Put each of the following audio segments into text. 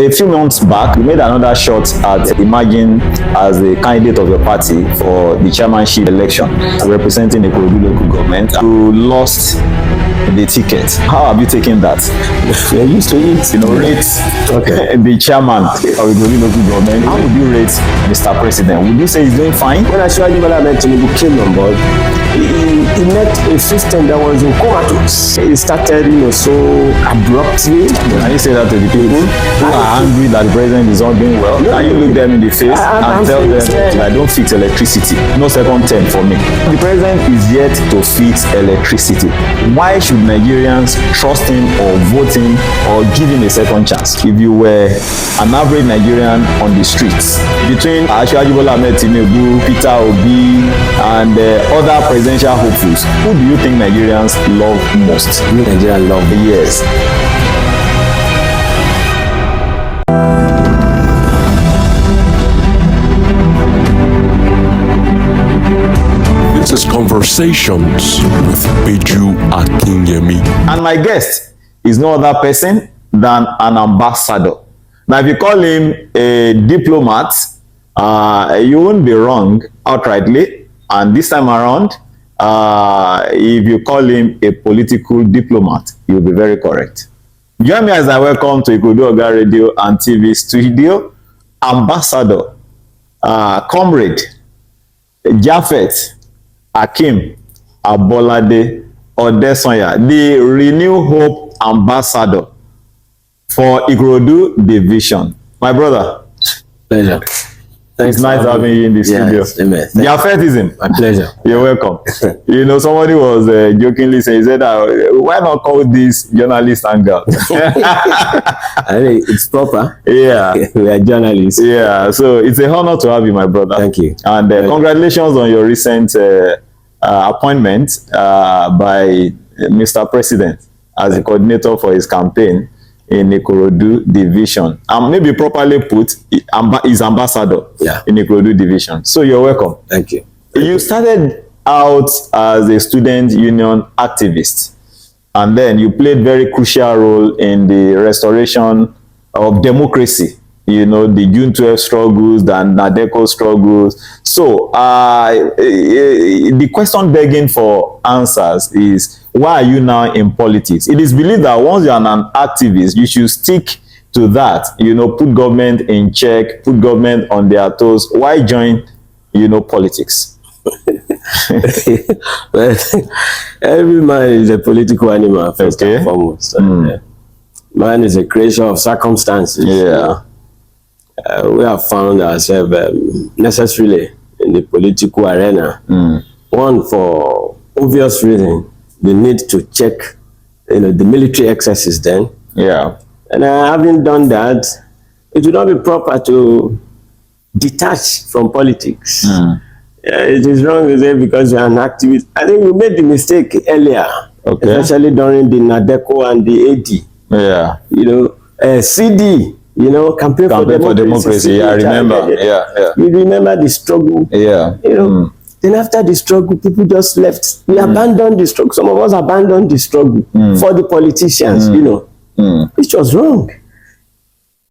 A few months back, you made another shot at emerging as the candidate of your party for the chairmanship election, representing the Ikorodu local government. You lost the ticket. How have you taken that? You're used to it. Rate the chairman of the Ikorodu local government. How would you rate Mr. President? Would you say he's doing fine? When Omo'ba Peju came on board, he met a system that was in comatose. It started, so abruptly. Can you say that to the people who are angry that the president is not doing well? Can you look them in the face and tell them that I don't fix electricity? No second term for me. The president is yet to fix electricity. Why should Nigerians trust him or vote him or give him a second chance? If you were an average Nigerian on the streets, between Bola Ahmed Tinubu, Peter Obi, and other presidential hopefuls, who do you think Nigerians love most? Nigerians love. Yes. This is Conversations with Peju AKINYEMI. And my guest is no other person than an ambassador. Now, if you call him a diplomat, you won't be wrong outrightly. And this time around, if you call him a political diplomat, you'll be very correct. Join me as I welcome to Ikorodu Oga Radio and TV studio, Ambassador, Comrade Japheth Odesanya, the Renew Hope Ambassador for Ikorodu Division. My brother. Pleasure. It's nice having you in the studio. Amen. Japheth, my pleasure. You're welcome. Somebody was jokingly saying, he said, why not call this journalist hangout? I mean, it's proper. Yeah. We are journalists. Yeah. So it's a honor to have you, my brother. Thank you. And congratulations on your recent appointment by Mr. President as the coordinator for his campaign in Ikorodu Division. And maybe properly put, is ambassador in Ikorodu Division. So you're welcome. Thank you. You started out as a student union activist, and then you played very crucial role in the restoration of democracy. The June 12 struggles, the Nadeko struggles. So the question begging for answers is, why are you now in politics? It is believed that once you are an activist, you should stick to that. Put government in check, put government on their toes. Why join, politics? Well, every man is a political animal, first and foremost. Man is a creation of circumstances. Yeah. We have found ourselves necessarily in the political arena. One, for obvious reason, the need to check, the military excesses then. Yeah. And having done that, it would not be proper to detach from politics. It is wrong to say because you're an activist. I think we made the mistake earlier, especially during the Nadeko and the AD. Yeah. CD. Campaign for democracy. Yeah, I remember. Yeah. You remember the struggle. Yeah. Then after the struggle, people just left. We abandoned the struggle. Some of us abandoned the struggle for the politicians, which was wrong.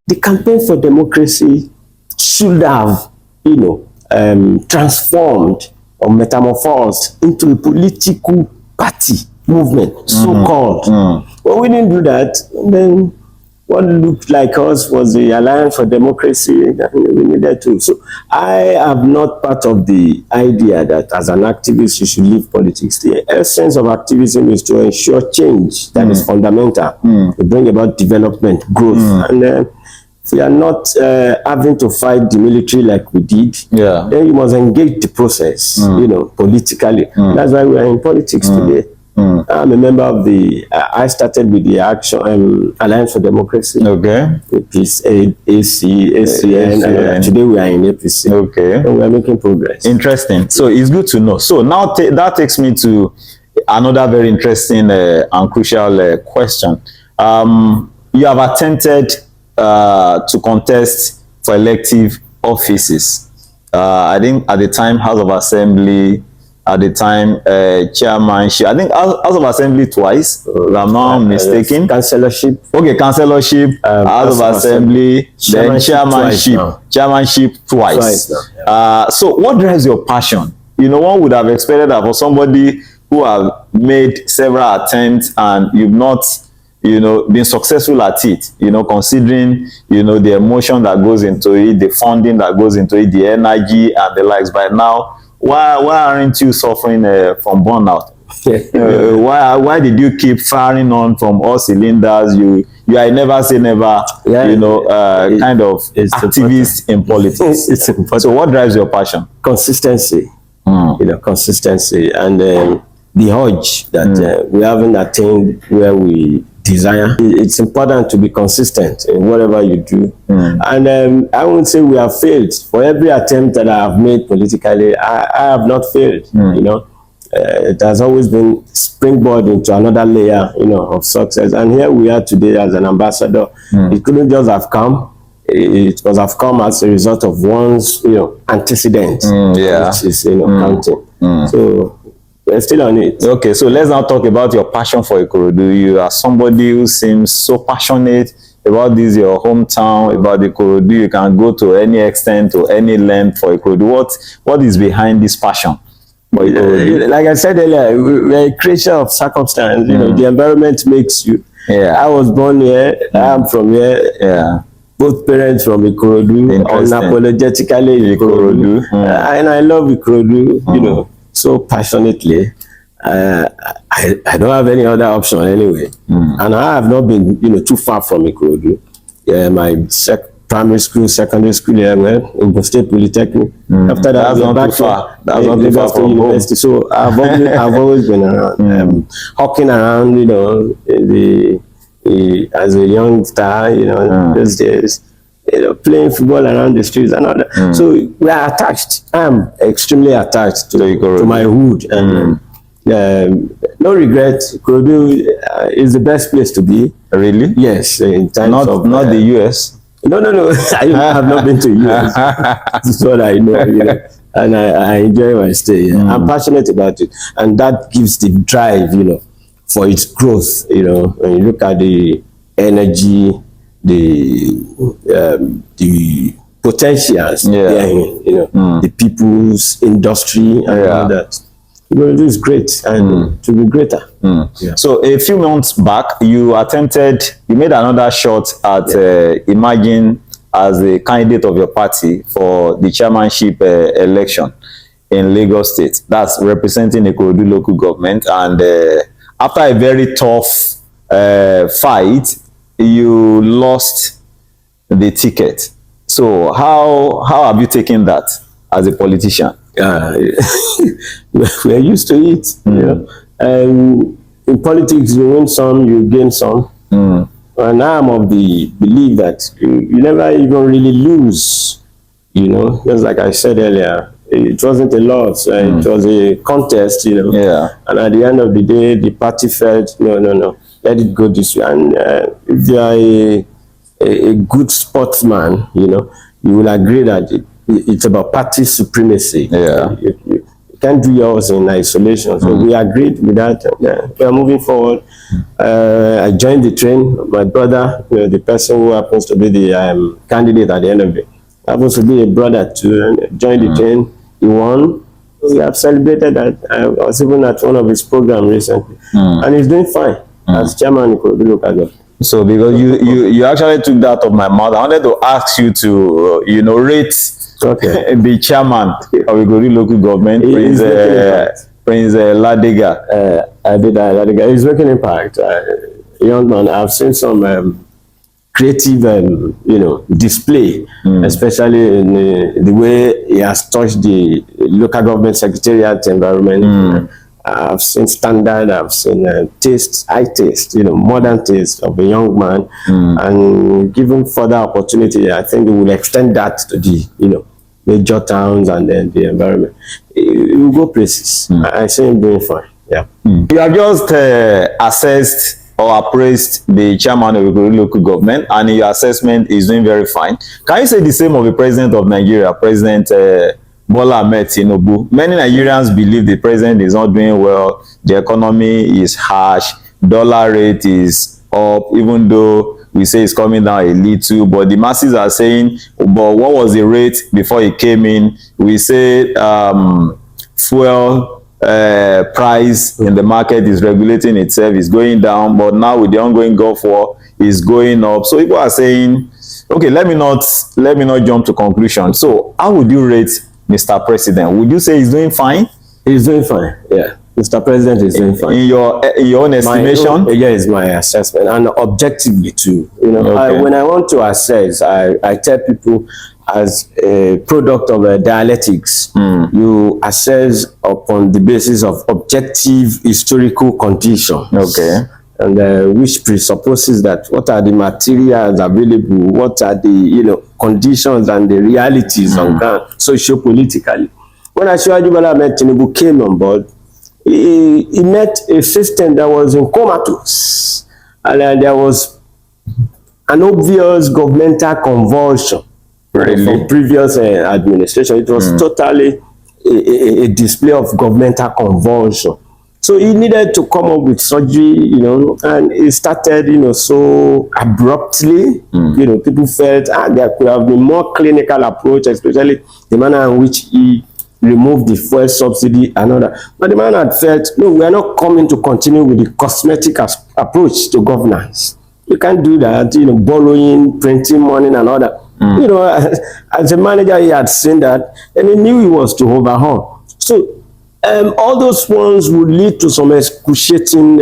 The campaign for democracy should have, transformed or metamorphosed into a political party movement, so-called. But we didn't do that. And then what looked like us was the Alliance for Democracy that we needed to. So I am not part of the idea that as an activist you should leave politics. The essence of activism is to ensure change that is fundamental, to bring about development, growth. And if we are not having to fight the military like we did, then you must engage the process, politically. That's why we are in politics today. I'm a member of I started with the Alliance for Democracy. Okay. Which is ACN, and today we are in APC. Okay. And we are making progress. Interesting. So it's good to know. So now that takes me to another very interesting and crucial question. You have attempted to contest for elective offices. I think at the time, House of Assembly, at the time, chairmanship. I think House of Assembly twice, if I'm not mistaken. Councillorship. Okay, councillorship, House of Assembly, then chairmanship twice. So what drives your passion? You know, one would have expected that for somebody who have made several attempts and you've not, you know, been successful at it, you know, considering, you know, the emotion that goes into it, the funding that goes into it, the energy and the likes. By now, why aren't you suffering from burnout? Why did you keep firing on from all cylinders? You are never say never, you know, kind of activist in politics. It's important. So what drives your passion? Consistency. You know, consistency and the urge that we haven't attained where we desire. It's important to be consistent in whatever you do. And I won't say we have failed. For every attempt that I have made politically, I have not failed. You know, it has always been springboard into another layer, you know, of success. And here we are today as an ambassador. It couldn't just have come. It must have come as a result of one's, you know, antecedent, which is, you know, counting. So we're still on it. Okay, so let's now talk about your passion for Ikorodu. You are somebody who seems so passionate about this, your hometown, about Ikorodu. You can go to any extent, to any length for Ikorodu. What is behind this passion? Like I said earlier, we're a creature of circumstance. You know, the environment makes you. I was born here. I'm from here. Both parents from Ikorodu, unapologetically Ikorodu. And I love Ikorodu, you know, so passionately. I don't have any other option anyway. And I have not been, you know, too far from Ikorodu. My primary school, secondary school, Ogun State Polytechnic. After that, that's not too far. That's not too far from university. So I've always been around, hawking around, you know, as a young star, you know, those days, you know, playing football around the streets and all that. So we are attached. I'm extremely attached to my hood, and no regret. Ikorodu is the best place to be. Really? Yes, in terms of not the US. No. I have not been to US. That's what I know, you know. And I enjoy my stay. I'm passionate about it, and that gives the drive, you know, for its growth. You know, when you look at the energy, the potentials behind, you know, the people's industry and all that. It is great, and to be greater. So a few months back, you made another shot at emerging as a candidate of your party for the chairmanship election in Lagos State. That's representing Ikorodu local government. And after a very tough fight, you lost the ticket. So how have you taken that as a politician? We're used to it. You know? In politics, you win some, you gain some. And I'm of the belief that you never even really lose. You know, just like I said earlier, it wasn't a loss. It was a contest. You know. And at the end of the day, the party felt, no, let it go this way. And if you are a good sportsman, you know, you will agree that it's about party supremacy. You can't do yours in isolation. So we agreed with that. We are moving forward. I joined the train. My brother, you know, the person who happens to be the candidate at the end of it, happens to be a brother too. Joined the train. He won. We have celebrated that. I was even at one of his programs recently, and he's doing fine as chairman of Ikorodu local government. So because you actually took that off my mouth, I wanted to ask you to rate the chairman of Ikorodu local government, Prince Ladega. Ladega. He's making impact. Young man, I've seen some creative, display, especially in the way he has touched the local government secretariat environment. I've seen standard, I've seen high taste, modern taste of a young man, and given further opportunity, I think we will extend that to the, major towns and then the environment. It will go places. I see him doing fine. Yeah. You have just assessed or appraised the chairman of the local government, and your assessment is doing very fine. Can you say the same of the president of Nigeria, President Bola Ahmed Tinubu. Many Nigerians believe the president is not doing well. The economy is harsh. Dollar rate is up, even though we say it's coming down a little. But the masses are saying, but what was the rate before he came in? We say fuel price in the market is regulating itself, is going down. But now with the ongoing Gulf War, is going up. So people are saying, okay, let me not jump to conclusion. So how would you rate Mr. President? Would you say he's doing fine? He's doing fine. Yeah, Mr. President is doing fine. In your own estimation? Yeah, it's my assessment, and objectively too. You know, Okay. when I want to assess, I tell people as a product of dialectics, you assess upon the basis of objective historical condition. Okay. And which presupposes that what are the materials available, what are the conditions and the realities on ground, socio-politically. When Asiwaju Bola Ahmed Tinubu came on board, he met a system that was in comatose, and there was an obvious governmental convulsion. Really? From previous administration. It was totally a display of governmental convulsion. So he needed to come up with surgery, and it started, so abruptly. People felt there could have been more clinical approach, especially the manner in which he removed the fuel subsidy and all that. But the man had felt, no, we are not coming to continue with the cosmetic approach to governance. You can't do that, borrowing, printing money and all that. As a manager, he had seen that, and he knew he was to overhaul. So all those ones would lead to some excruciating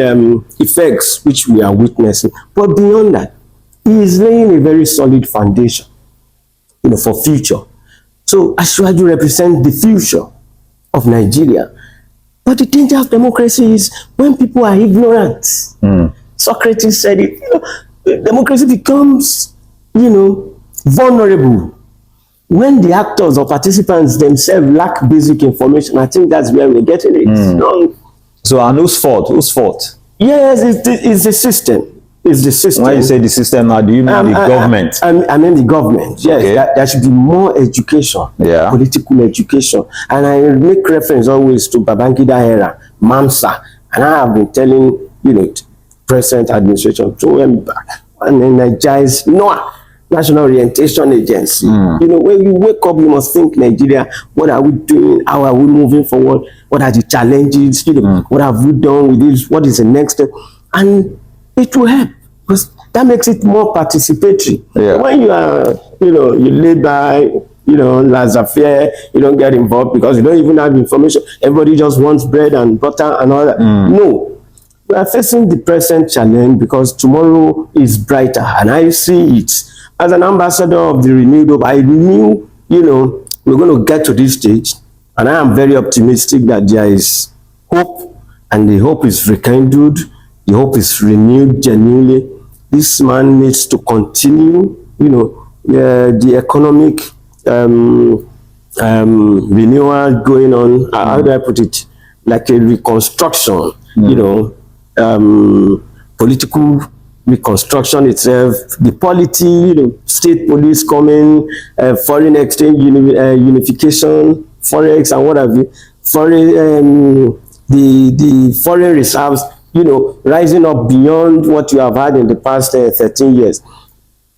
effects, which we are witnessing. But beyond that, he is laying a very solid foundation, for future. So Asiwaju represents the future of Nigeria. But the danger of democracy is when people are ignorant. Socrates said it. Democracy becomes, vulnerable when the actors or participants themselves lack basic information. I think that's where we're getting it. So, and whose fault? Whose fault? Yes, it's the system. It's the system. When you say the system now, do you mean the government? I mean the government. Yes, Okay. there should be more education, political education. And I make reference always to Babangida era, MAMSA. And I have been telling, present administration to and energize NOAA, National Orientation Agency. When you wake up, you must think Nigeria, what are we doing? How are we moving forward? What are the challenges? What have we done with this? What is the next step? And it will help, because that makes it more participatory. Yeah. When you are, you lay by, laissez-faire, you don't get involved because you don't even have information. Everybody just wants bread and butter and all that. No. We are facing the present challenge because tomorrow is brighter, and I see it. As an ambassador of the renewed hope, I knew, we're going to get to this stage, and I am very optimistic that there is hope, and the hope is rekindled, the hope is renewed genuinely. This man needs to continue, the economic renewal going on. How do I put it? Like a reconstruction, political reconstruction itself, the polity, state police coming, foreign exchange unification, forex and what have you, foreign, the foreign reserves, rising up beyond what you have had in the past 13 years.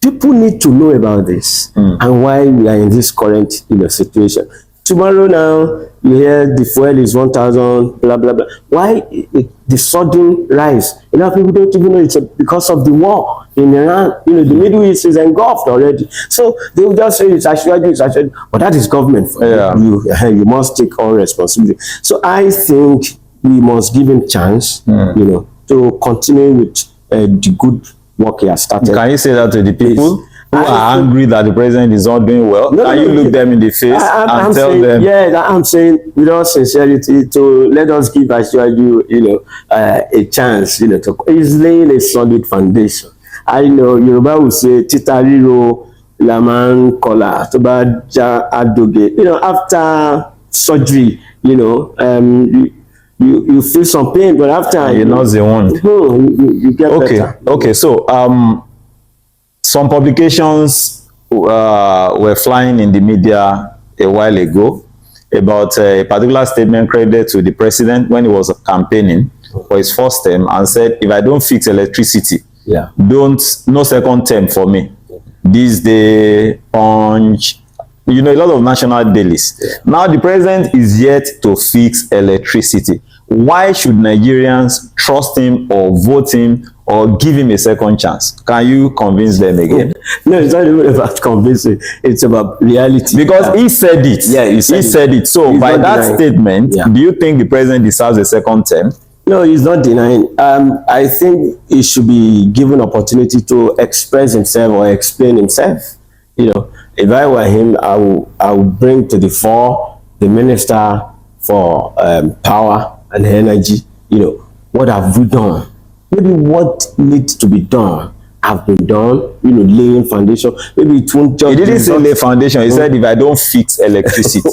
People need to know about this and why we are in this current situation. Tomorrow now, you hear the fuel is 1,000, blah, blah, blah. Why the sudden rise? A lot of people don't even know it's because of the war in Iran. The Middle East is engulfed already. So they will just say it's Asiwaju, but that is government. You must take all responsibility. So I think we must give him chance, to continue with the good work he has started. Can you say that to the people who are angry that the president is not doing well? Can you look them in the face and tell them? Yeah, I'm saying with all sincerity to let us give Asiwaju, a chance, he's laying a solid foundation. I know Yoruba will say, Titariro, Laman Kola, Tobaja Adoge. After surgery, you feel some pain, but after you're not the one. You get better. Okay. So some publications were flying in the media a while ago, about a particular statement credited to the president when he was campaigning for his first term, and said, if I don't fix electricity, no second term for me. This day, Punch, you know, a lot of national dailies. Now the president is yet to fix electricity. Why should Nigerians trust him or vote him or give him a second chance? Can you convince them again? No, it's not even about convincing. It's about reality. Because he said it. Yeah, he said it. So he's by that statement, do you think the president deserves a second term? No, he's not denying. I think he should be given opportunity to express himself or explain himself. You know, if I were him, I would bring to the fore the minister for power and energy. You know, what have we done? Maybe what needs to be done have been done, you know, laying foundation. Maybe it won't just... He didn't say lay foundation. He said, if I don't fix electricity.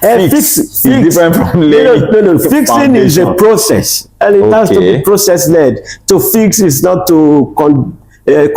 Fix is different from laying. No. Fixing foundation is a process. And it has to be process-led. To fix is not to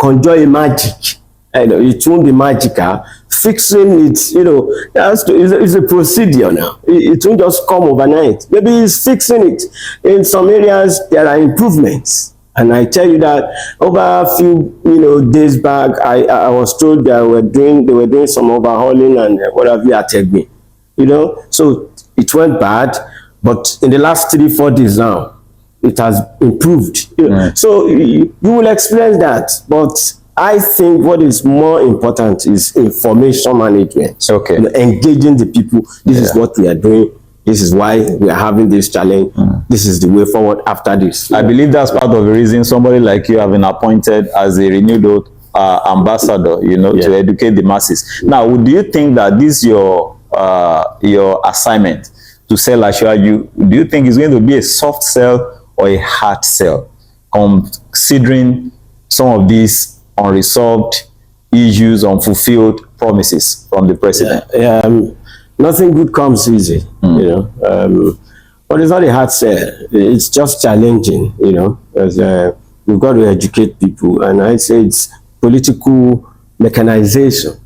conjure a magic. You know, it won't be magical. Fixing it, you know, it's a procedure now. It won't just come overnight. Maybe he's fixing it. In some areas, there are improvements. And I tell you that over a few, you know, days back, I was told they were doing some overhauling and what have you at Egbe. You know, so it went bad, but in the last 3-4 days now, it has improved. You know? So you will experience that, but I think what is more important is information management. Okay. You know, engaging the people. This is what we are doing. This is why we are having this challenge. This is the way forward after this. I believe that's part of the reason somebody like you have been appointed as a renewed ambassador, you know, to educate the masses. Now, do you think that this your assignment to sell Asiwaju, do you think it's going to be a soft sell or a hard sell, considering some of these unresolved issues, unfulfilled promises from the president? Nothing good comes easy, you know. But it's not a hard sell. It's just challenging, you know, because we've got to educate people. And I say it's political mechanization,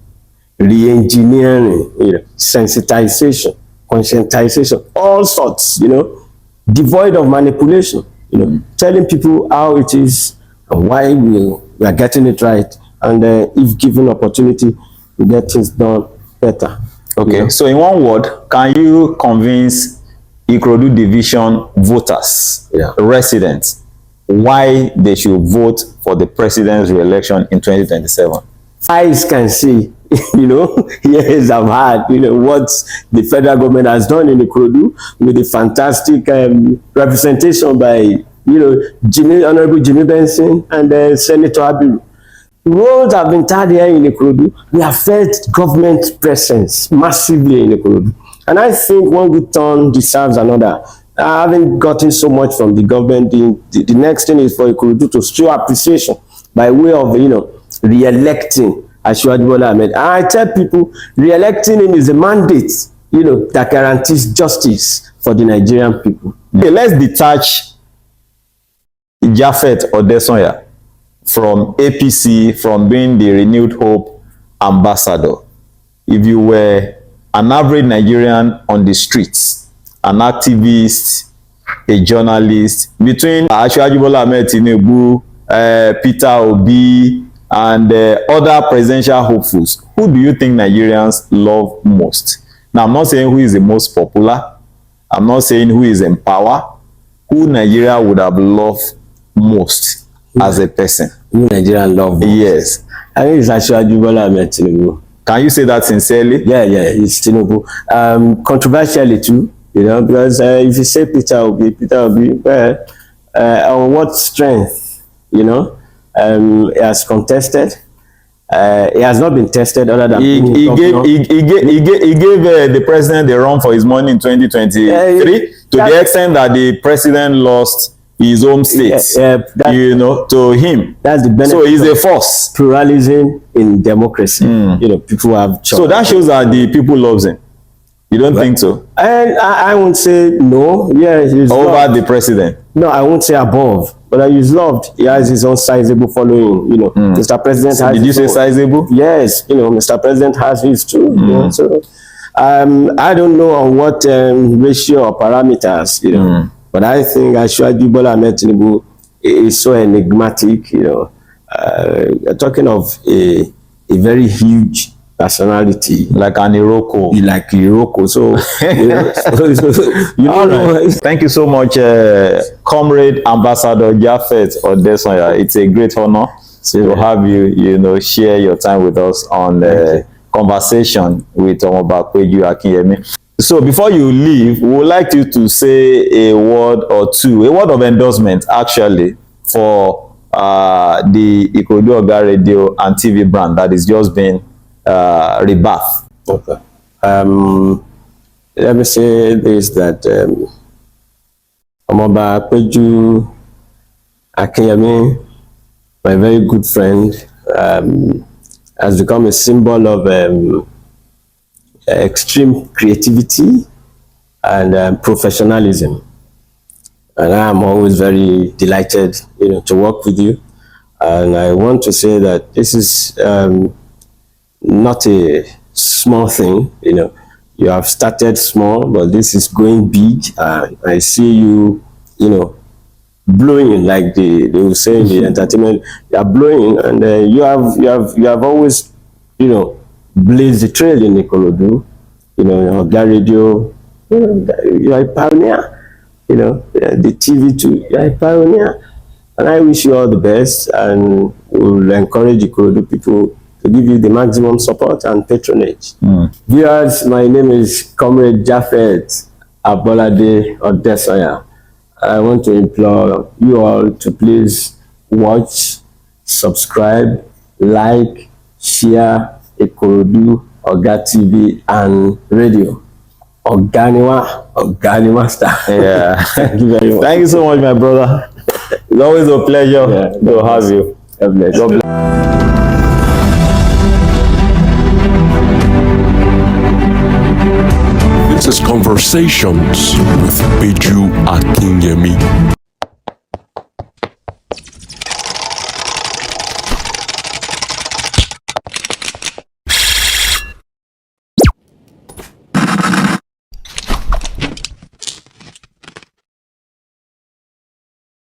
re-engineering, you know, sensitization, conscientization, all sorts, you know, devoid of manipulation, you know, telling people how it is and why we are getting it right. And if given opportunity, we get things done better. Okay, yeah. So in one word, can you convince Ikorodu division voters, residents, why they should vote for the president's re-election in 2027? Eyes can see, you know, yes, I've heard, you know, what the federal government has done in Ikorodu with the fantastic representation by, you know, Honorable Jimmy Benson and Senator Abiru. Roads have been tied here in Ikorodu. We have felt government presence massively in Ikorodu. And I think one good turn deserves another. I haven't gotten so much from the government. The next thing is for Ikorodu to show appreciation by way of, you know, re-electing Asiwaju Ahmed. And I tell people, re-electing him is a mandate, you know, that guarantees justice for the Nigerian people. Okay, let's detach Japheth Odesanya from APC, from being the Renewed Hope ambassador. If you were an average Nigerian on the streets, an activist, a journalist, between Asiwaju Ahmed Tinubu, Peter Obi, and other presidential hopefuls, who do you think Nigerians love most? Now, I'm not saying who is the most popular. I'm not saying who is in power. Who Nigeria would have loved most as a person? Who Nigerian love most? Yes. I think it's Asiwaju Ahmed Tinubu. Can you say that sincerely? Yeah, it's Tinubu. Controversially too, you know, because if you say Peter Obi, well, on what strength, you know, he has contested. He has not been tested other than he gave the president the run for his money in 2023 to the extent that the president lost his home state, you know, to him. That's the benefit. So he's a force. Pluralism in democracy. You know, people have choice. So that shows that the people loves him. You don't think so? And I won't say no. Yeah, he's over loved. The president. No, I won't say above, but he's loved. He has his own sizable following. You know, Mr. President has. Did you say sizable? Yes, you know, Mr. President has his too. You know, so I don't know on what ratio or parameters, but I think Asiwaju Bola Ahmed Tinubu is so enigmatic, talking of a very huge personality, like an Iroko. Like Iroko. So, All right. Thank you so much, Comrade Ambassador Japheth Odesanya. It's a great honor to have you, share your time with us on conversation with Omo'ba Peju AKINYEMI. So before you leave, we would like you to say a word or two, a word of endorsement, actually, for the Ikorodu Oga Radio and TV brand that is just being rebirthed. Okay. Let me say this, that Omo'ba Peju AKINYEMI, my very good friend, has become a symbol of extreme creativity and professionalism. And I am always very delighted, to work with you. And I want to say that this is not a small thing. You have started small, but this is going big. I see you, blowing, like they will say in the entertainment. You are blowing, and you have always, blazed the trail in Ikorodu. Oga Radio, you are a pioneer. The TV too, you are a pioneer. And I wish you all the best, and will encourage Ikorodu people to give you the maximum support and patronage. Viewers, my name is Comrade Japheth Odesanya. I want to implore you all to please watch, subscribe, like, share Ikorodu Oga TV and radio. Organi star. Yeah. Thank you very much. Thank you so much, my brother. It's always a pleasure to have you. God bless. God bless. This is Conversations with Peju AKINYEMI.